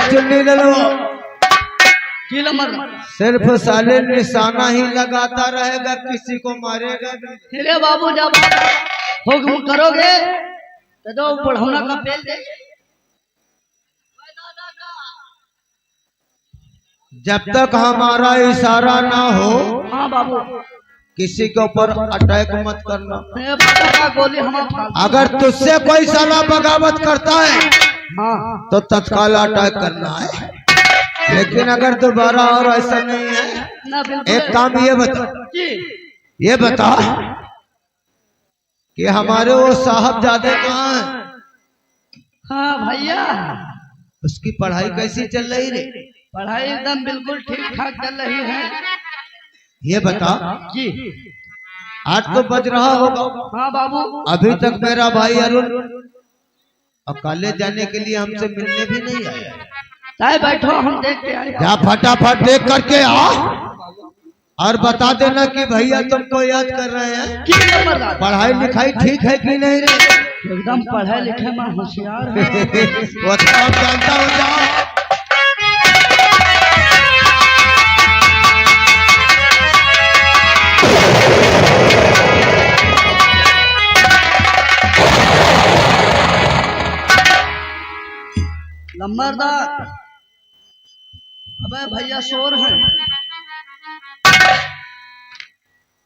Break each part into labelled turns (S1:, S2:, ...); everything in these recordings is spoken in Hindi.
S1: चुन्नी ले लो।
S2: सिर्फ साले निशाना ही लगाता रहेगा, किसी को मारेगा नहीं।
S1: अरे बाबू जब हुक्म करोगे तो दो बढ़ौना का पेल दे।
S2: जब तक हमारा इशारा ना हो,
S1: हाँ बाबू,
S2: किसी के ऊपर अटैक मत करना।
S1: गोली
S2: अगर तुझसे कोई साला बगावत करता है
S1: हाँ
S2: तो तत्काल अटैक करना है, लेकिन अगर दोबारा और ऐसा नहीं है, एक काम ये बता कि हमारे वो साहबजादे कहाँ हैं?
S1: हाँ भैया,
S2: उसकी पढ़ाई कैसी चल रही रे?
S1: पढ़ाई एकदम बिल्कुल ठीक ठाक चल रही है।
S2: ये बता
S1: जी,
S2: 8 तो बज रहा होगा।
S1: हाँ बाबू,
S2: अभी तक मेरा भाई अरुण और कॉलेज जाने के लिए हमसे मिलने भी नहीं आया।
S1: चाहे बैठो, हम देख के आए।
S2: जा फटाफट देख करके आ और बता देना कि भैया तुमको याद कर रहे हैं। पढ़ाई लिखाई ठीक है कि नहीं रे?
S1: एकदम पढ़े लिखे में होशियार है।
S2: वो तो हम जानता हूँ। जाओ
S1: नंबरदार। अबे भैया शोर है।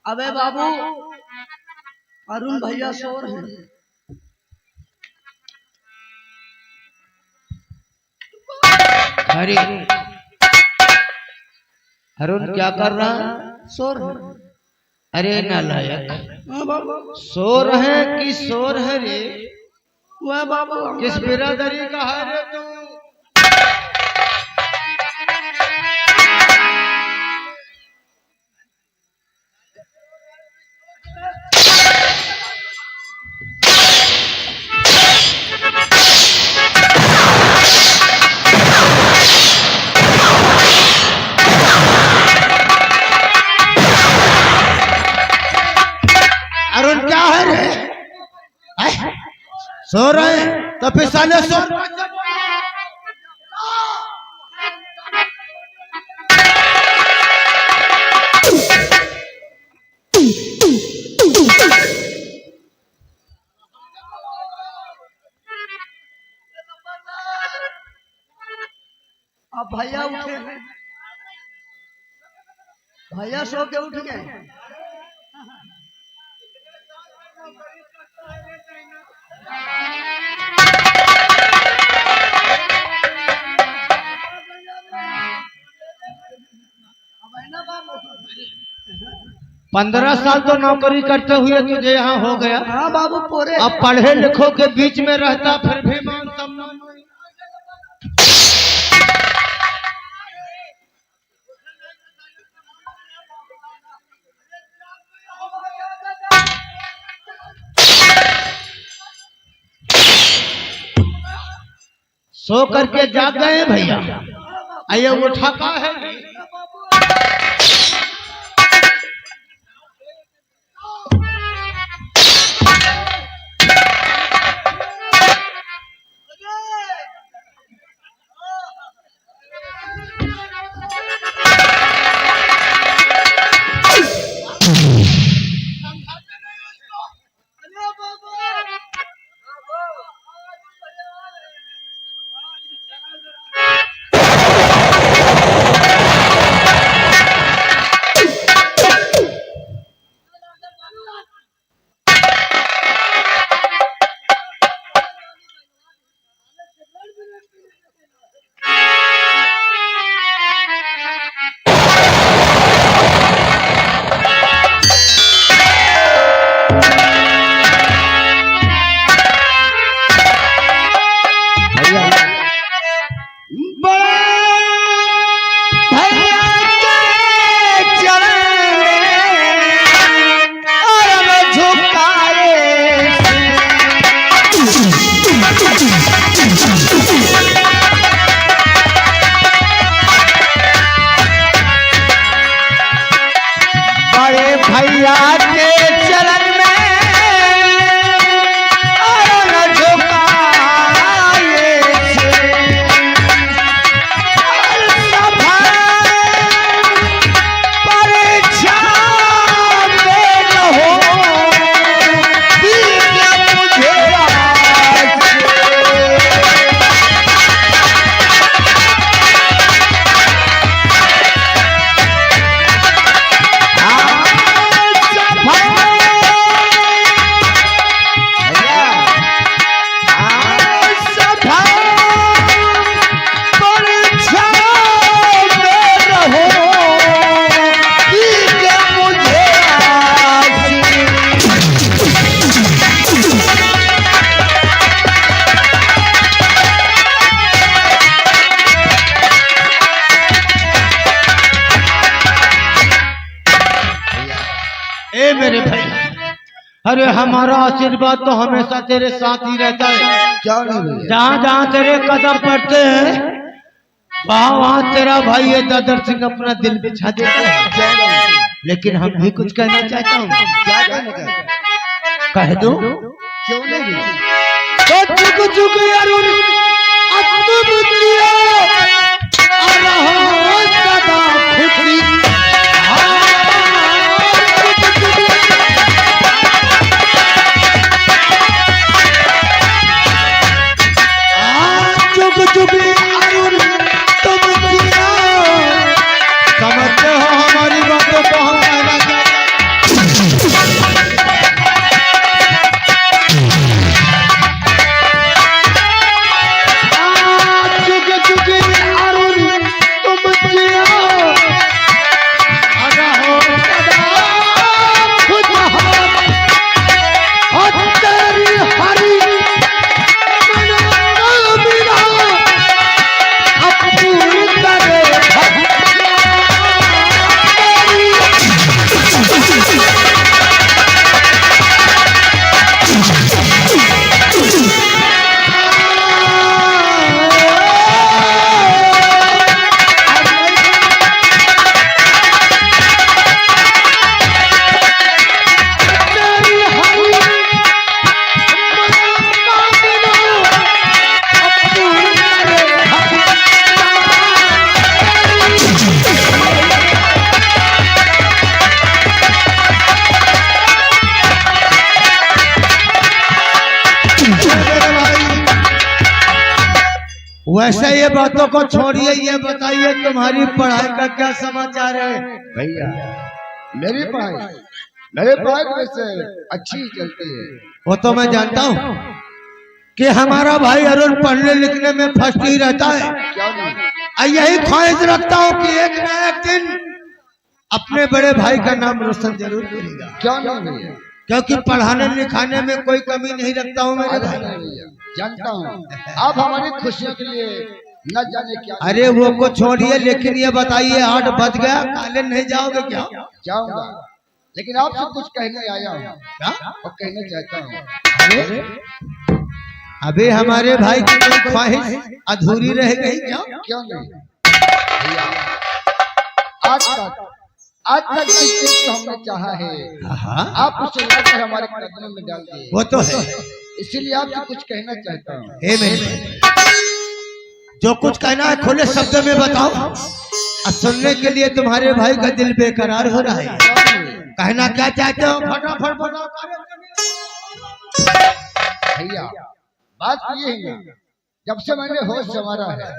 S1: अबे बाबू, अरुण भैया शोर है।
S2: अरे अरुण क्या कर रहा है?
S1: शोर है।
S2: अरे नालायक,
S1: हाँ बाबू,
S2: शोर है कि शोर है रे?
S1: वह बाबू
S2: किस बिरादरी का है रे तू? अरुण क्या है रे? सो रहे हैं तो फिर साले सो।
S1: अब भैया उठे हैं। भैया सो के उठ गए।
S2: पंद्रह साल तो नौकरी करते हुए तुझे यहाँ हो गया।
S1: हाँ बाबू, पूरे
S2: अब पढ़े लिखो के बीच में रहता फिर भी मान सम्मान। सो करके जाग गए भैया। आइए उठा का है?
S3: अरे हमारा आशीर्वाद तो हमेशा तेरे साथ ही रहता है।
S2: क्या नहीं भैया?
S3: जहाँ जहाँ तेरे कदम पड़ते हैं वहाँ वहाँ तेरा भाई ये दादर सिंह अपना दिल बिछा देता है। लेकिन हम भी कुछ कहना चाहता हूँ।
S2: क्या कहना चाहते?
S3: कह दो
S2: क्यों नहीं भैया?
S3: तो चुक चुक अरुण तुम जियो और रहो सदा खुशी। चुक चुक अरुण तुम जियो। समझते हो हमारी बातों को हम कहना वैसे ये बातों को छोड़िए, ये बताइए तुम्हारी पढ़ाई का क्या समाचार है?
S2: भैया मेरी पढ़ाई वैसे अच्छी चलती है।
S3: वो तो मैं जानता हूँ कि हमारा भाई अरुण पढ़ने लिखने में फर्स्ट ही रहता है।
S2: क्या नहीं?
S3: और यही ख्वाहिश रखता हूँ कि एक न एक दिन अपने बड़े भाई का नाम रोशन जरूर करेगा।
S2: क्या नहीं भैया?
S3: क्योंकि पढ़ाने लिखाने में कोई कमी नहीं रखता हूँ मेरे
S2: अरे
S3: भाई।
S2: नहीं भैया, जानता हूँ आप हमारी खुशियों के लिए न जाने क्या।
S3: अरे वो को छोड़िए, लेकिन ये बताइए 8 बज गया, कॉलेज नहीं जाओगे क्या?
S2: जाऊंगा, लेकिन आपसे कुछ कहने आया हूँ
S3: क्या?
S2: और कहना चाहता हूँ।
S3: अरे अभी हमारे भाई की कोई ख्वाहिश अधूरी रह गई क्या?
S2: क्यों नहीं भैया? आज तक जिस चीज को हमने चाहा है
S3: हाँ,
S2: आप उसे लाकर हमारे कदमों में डाल दिए।
S3: वो तो है।
S2: इसीलिए आपसे कुछ कहना चाहता हूँ।
S3: हे मेरे, जो कुछ कहना है खुले शब्द में बताओ। और सुनने के लिए तुम्हारे भाई का दिल बेकरार हो रहा है। कहना क्या चाहते हो? फटाफट बताओ।
S2: भैया बात ये है ना, जब से मैंने होश संवारा है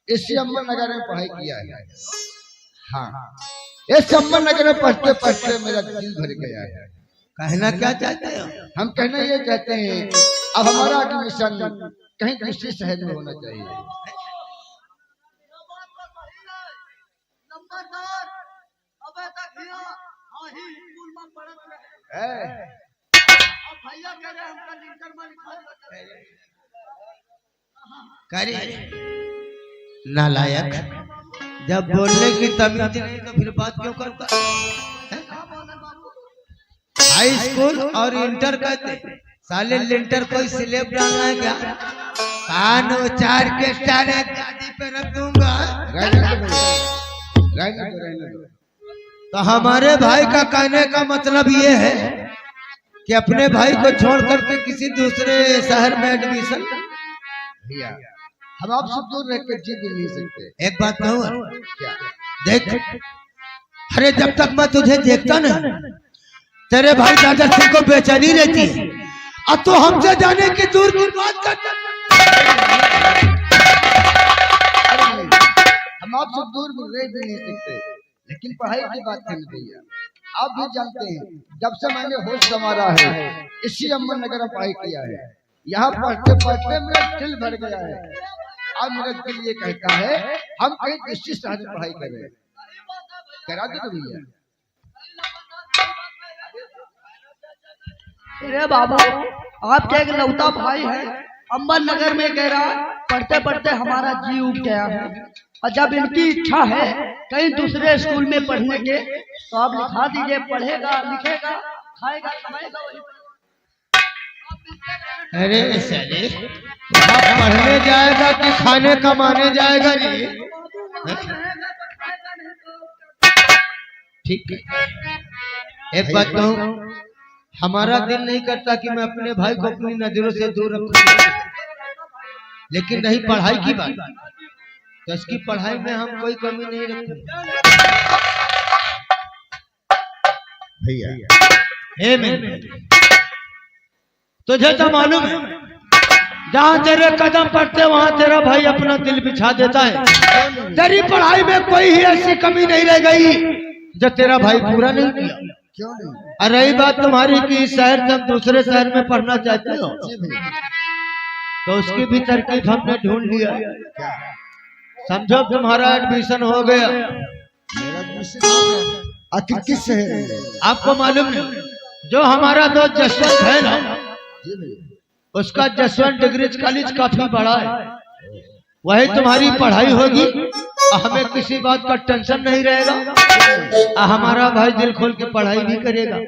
S2: इसी अम्बर नगर में पढ़ाई किया है। हाँ, इस अम्बर नगर में पढ़ते पढ़ते मेरा दिल भर गया है।
S3: कहना क्या चाहते हो?
S2: हम कहना ये चाहते हैं अब हमारा एडमिशन कहीं दूसरे शहर में होना चाहिए।
S3: नालायक, जब बोलने की तमीज नहीं तो फिर बात क्यों करता? हाई स्कूल और इंटर कहते साले लिंटर कोई स्लेब डालना है क्या? कान उचार के स्टार एक गाड़ी पे रख दूंगा।
S2: रहने दो।
S3: तो हमारे भाई का कहने का मतलब ये है कि अपने भाई को छोड़ करके किसी दूसरे शहर में एडमिशन।
S2: भैया हम आपसे दूर रह कर जी भी नहीं सकते।
S3: एक बात कहूँ,
S2: क्या?
S3: देख, अरे जब तक मैं तुझे देखता ना तेरे भाई दादा सिंह को बेचैनी रहती है, अब तो हमसे जाने की दूर की बात करता।
S2: अरे नहीं, हम आपसे दूर भी रह भी नहीं सकते, लेकिन पढ़ाई की बात है ना भैया। आप भी जानते हैं जब से मैंने होश संवारा है इसी अम्बर नगर में पढ़ाई किया है। यहाँ पढ़ते पढ़ते मेरा दिल भर गया है। अब मेरा दिल ये कहता है हम कहीं दूसरी शहर में पढ़ाई करें। करा दो भैया।
S1: अरे बाबा, आपके एक लौता भाई है अंबर नगर में कह रहा पढ़ते पढ़ते हमारा जी उठ गया है, और जब इनकी इच्छा है कहीं दूसरे स्कूल में पढ़ने के तो आप लिखा दीजिए, पढ़ेगा लिखेगा खाएगा कमाएगा वही।
S3: अरे साले वहाँ पढ़ने जाएगा कि खाने कमाने जाएगा जी? ठीक है, एक बात कहूँ, हमारा दिल नहीं करता कि मैं अपने भाई को अपनी नजरों से दूर रखूं, लेकिन नहीं पढ़ाई की बात तो इसकी पढ़ाई में हम कोई कमी नहीं रखेंगे
S2: भैया।
S3: हे मेरे, तुझे तो मालूम है जहाँ तेरे कदम पड़ते वहाँ तेरा भाई अपना दिल बिछा देता है। तेरी पढ़ाई में कोई ही ऐसी कमी नहीं रह गई जो तेरा भाई पूरा नहीं किया।
S2: क्यों नहीं?
S3: और रही बात तुम्हारी कि इस शहर से दूसरे शहर में पढ़ना चाहते हो, तो उसकी भी तरकीब हमने ढूंढ लिया। समझो तुम्हारा एडमिशन हो गया।
S2: मेरा एडमिशन हो गया। आखिर किस शहर में?
S3: आपको मालूम है जो हमारा दोस्त जसवंत है ना, उसका जसवंत डिग्री कॉलेज काफी बड़ा है। वही तुम्हारी पढ़ाई होगी और हमें किसी बात का टेंशन नहीं रहेगा और हमारा भाई दिल खोल के पढ़ाई भी करेगा।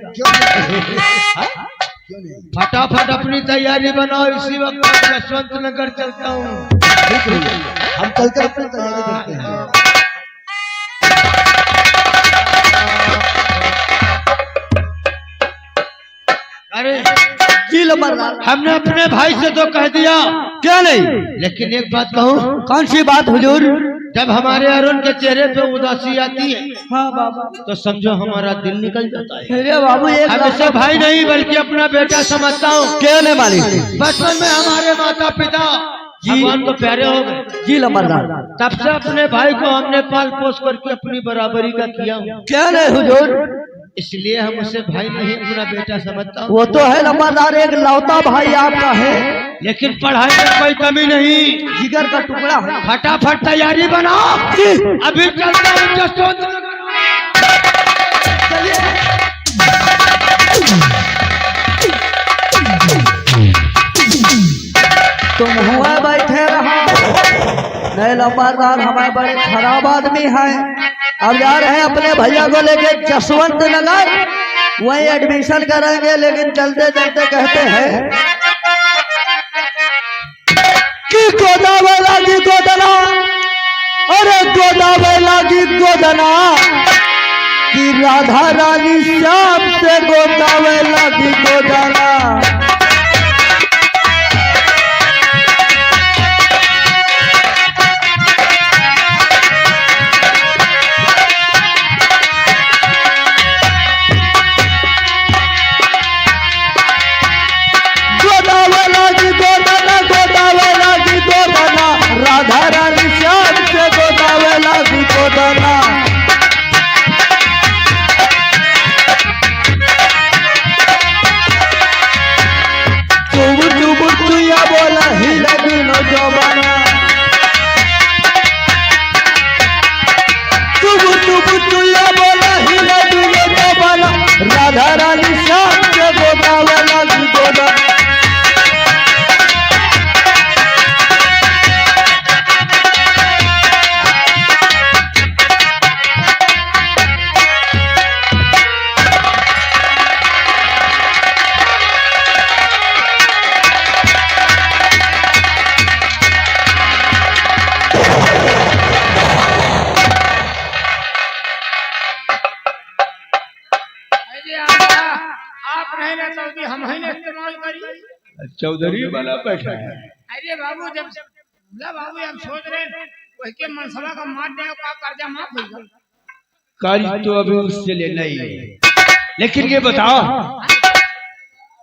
S3: फटाफट अपनी तैयारी बनाओ, इसी वक्त जसवंत नगर चलता हूँ।
S2: हम चलकर अपनी तैयारी करते हैं।
S3: अरे
S1: जी लंबरदार,
S3: हमने अपने भाई से तो कह दिया,
S1: क्या नहीं?
S3: लेकिन एक बात कहूँ,
S1: कौन सी बात हुजूर?
S3: जब हमारे अरुण के चेहरे पे उदासी आती है
S1: हाँ बाबा।
S3: तो समझो हमारा दिल निकल जाता है।
S1: अरे बाबू एक
S3: हम इसे भाई नहीं बल्कि अपना बेटा समझता हूँ।
S1: क्या नहीं मालिक?
S3: बचपन में हमारे माता पिता भगवान को प्यारे हो गए,
S1: जी लंबरदार।
S3: तब से अपने भाई को हमने पाल पोस करके अपनी बराबरी का किया हूँ।
S1: क्या नहीं हुजूर?
S3: इसलिए हम उसे भाई नहीं अपना बेटा समझता हूँ।
S1: वो तो है लंबरदार, एक लौता भाई आपका है,
S3: लेकिन पढ़ाई में कोई कमी नहीं।
S1: जिगर का टुकड़ा है।
S3: फटाफट तैयारी बनाओ, अभी चलता हूँ जसवंत नगर।
S1: चलिए। तुम हुआ बैठे रहो, नहीं लंबरदार हमारे बड़े खराब आदमी हैं। अब जा रहे हैं अपने भैया को लेके जसवंत नगर, वही एडमिशन करेंगे। लेकिन चलते चलते कहते हैं कि गोदावला की गोदना, अरे गोदावला की गोदना, कि राधा रानी श्याम से गोदावला की गोदना। राधा रानी श्याम से गोदावला की गोदना। चुब चुब चुया बोला ही लगी नो जवाना। चुब चुब चुया बोला ही लगी नो जवाना। राधा रानी श्याम से गोदावला की गोदना।
S4: आप नहीं ना चौधरी, हम ही ना इस्तेमाल करी।
S3: चौधरी वाला बैठा है।
S4: अरे बाबू जब बाबू हम सोच रहे वही के मनसबा का मार दे का कर्जा माफ होगा।
S3: कर्ज तो अभी उससे लेना ही है, लेकिन ये बताओ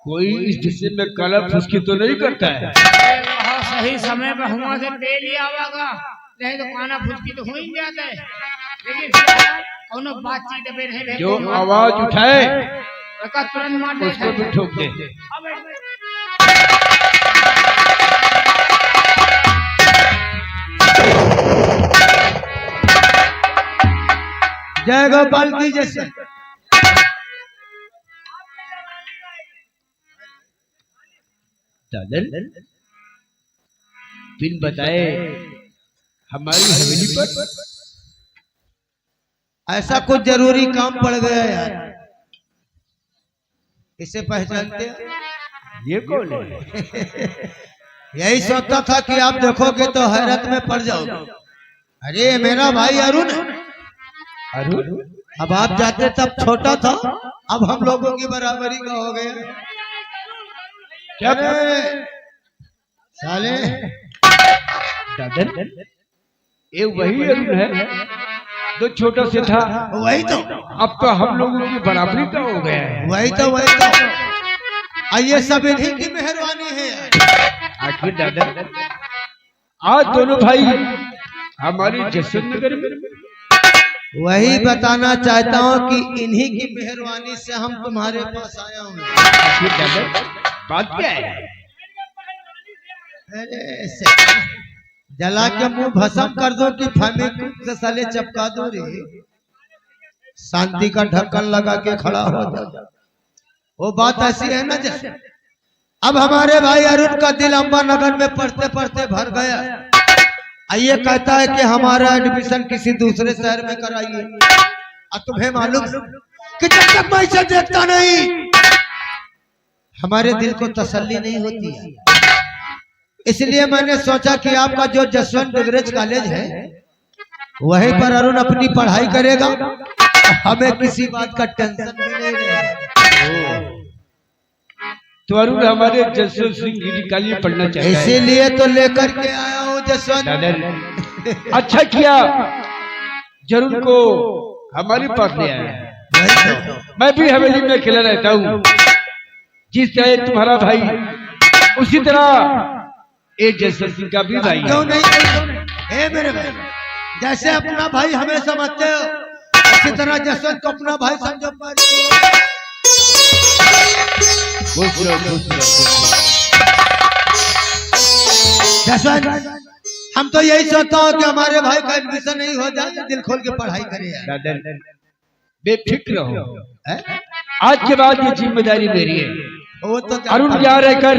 S3: कोई इस जिस्म में कलम फुसकी तो नहीं करता है?
S4: वहाँ सही समय पर हुआ से तेल ही आवागा, नहीं तो खाना फुसकी तो हो ही जाता है। लेकिन कोनो बातचीत पे नहीं
S3: जो आवाज उठाए
S4: का तुरंत मार दे,
S3: उसको भी ठोक दे। जय गोपाल की जैसे बिन बताए हमारी हवेली पर ऐसा कुछ जरूरी काम पड़ गया यार। इसे पहचानते हैं?
S5: ये कौन है?
S3: यही सोचता था कि आप देखोगे तो हैरत में पड़ जाओगे। अरे मेरा भाई अरुण है।
S5: अरुण?
S3: अब आप जाते तब छोटा था, अब हम लोगों की बराबरी का हो गया।
S5: क्या
S3: साले
S5: दादन, ये वही अरुण है जो छोटा से था?
S3: वही तो,
S5: अब तो हम लोगों की बराबरी का हो गया है।
S3: वही तो आइए, सब इन्हीं की मेहरबानी है।
S5: आखिर दादन, आज दोनों भाई हमारी जसवंत नगर में।
S3: वही बताना चाहता हूँ कि इन्हीं की मेहरबानी से हम तुम्हारे पास आया हूँ।
S5: आखिर दादन, बात क्या है?
S3: अरे जला के मुंह भस्म कर दो कि फार्मिंग से साले चपका दो रे। शांति का ढक्कन लगा के खड़ा हो जाओ। वो बात ऐसी है ना, जैसे अब हमारे भाई अरुण का दिल अंबा नगर में पढ़ते पढ़ते भर गया। ये कहता है कि हमारा एडमिशन किसी दूसरे शहर में कराइए। अब तुम्हें मालूम कि जब तक मैं इसे देखता नहीं, हमारे दिल को तसल्ली नहीं होती है। इसलिए मैंने सोचा कि आपका जो जसवंत डिग्री कॉलेज है, वहीं पर अरुण अपनी पढ़ाई करेगा, हमें किसी बात का टेंशन भी नहीं रहेगा।
S5: तो अरुण हमारे जसवंत सिंह गिरी कॉलेज पढ़ना चाहता है।
S3: इसीलिए तो लेकर के आया हूँ जसवंत।
S5: दादन, अच्छा किया जरूर को हमारे पास ले आया। मैं भी हवेली में अकेला रहता हूँ। जिस तरह तुम्हारा भाई, उसी तरह ये जसवंत सिंह का भी भाई है।
S3: क्यों नहीं? ए मेरे भाई, जैसे अपना भाई हमें समझते हो, उसी तरह जसवंत को अपना भाई समझो। जसवंत, हम तो यही सोचता हूँ कि हमारे भाई का एडमिशन नहीं हो जाए, दिल खोल के पढ़ाई करे।
S5: दादन, बेफिक्र हो, आज के बाद ये जिम्मेदारी मेरी है।
S3: वो तो
S5: अरुण यहाँ रहकर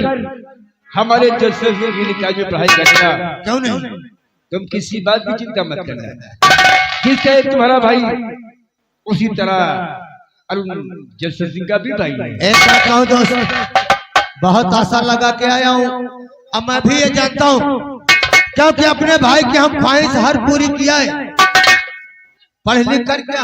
S5: हमारे जसवंत सिंह गिरी कॉलेज में पढ़ाई करेगा।
S3: क्यों नहीं?
S5: तुम किसी बात की चिंता मत करना। जिस तरह तुम्हारा भाई, उसी तरह अरुण जसवंत सिंह का भी भाई है।
S3: ऐसा कहूँ दोस्त, बहुत आशा लगा के आया हूँ। अब मैं भी ये जानता हूँ, क्योंकि अपने भाई की हम ख्वाहिश हर पूरी किया है। पढ़ लिख करके